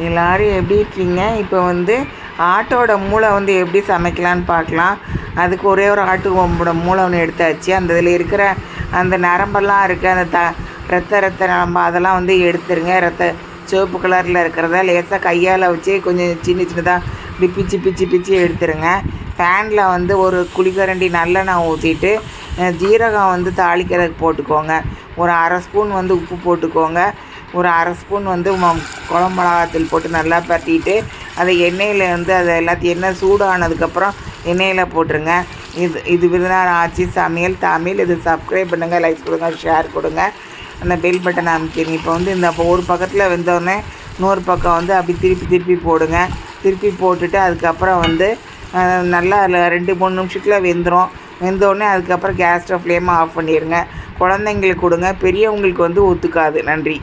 எல்லோரும் எப்படி இருக்கீங்க? இப்போ வந்து ஆட்டோட மூளை வந்து எப்படி சமைக்கலான்னு பார்க்கலாம். அதுக்கு ஒரே ஒரு ஆட்டோட மூளை ஒன்று எடுத்தாச்சு. அந்த இதில் இருக்கிற அந்த நரம்பெல்லாம் இருக்குது, அந்த ரத்த நரம்பு அதெல்லாம் வந்து எடுத்துருங்க. சிவப்பு கலரில் இருக்கிறத லேசாக கையால் வச்சு கொஞ்சம் சின்னதாக இப்படி பிச்சு எடுத்துருங்க. பேனில் வந்து ஒரு குழிக்கரண்டி நல்லெண்ணெய் ஊற்றிட்டு ஜீரகம் வந்து தாளிக்கிறதுக்கு போட்டுக்கோங்க. ஒரு அரை ஸ்பூன் வந்து உப்பு போட்டுக்கோங்க. ஒரு அரை ஸ்பூன் வந்து குழம்பு மிளகாத்தூள் போட்டு நல்லா பரட்டிட்டு அதை எண்ணெயில் வந்து அதை எல்லாத்தையும் எண்ணெய் சூடானதுக்கப்புறம் எண்ணெயில் போட்டுருங்க. இது விருதுநகர் ஆச்சி சமையல் தமிழ். இது சப்ஸ்கிரைப் பண்ணுங்கள், லைக் கொடுங்க, ஷேர் கொடுங்க, அந்த பெல் பட்டன் அமைக்கிறீங்க. இப்போ வந்து இந்த ஒரு பக்கத்தில் வெந்தோடனே இன்னொரு பக்கம் வந்து அப்படி திருப்பி போடுங்க. திருப்பி போட்டுட்டு அதுக்கப்புறம் வந்து நல்லா 2-3 நிமிஷத்தில் வெந்தோடனே அதுக்கப்புறம் கேஸ் ஸ்டவ் ஃப்ளேமை ஆஃப் பண்ணிடுங்க. குழந்தைங்களுக்கு கொடுங்க, பெரியவங்களுக்கு வந்து ஒத்துக்காது. நன்றி.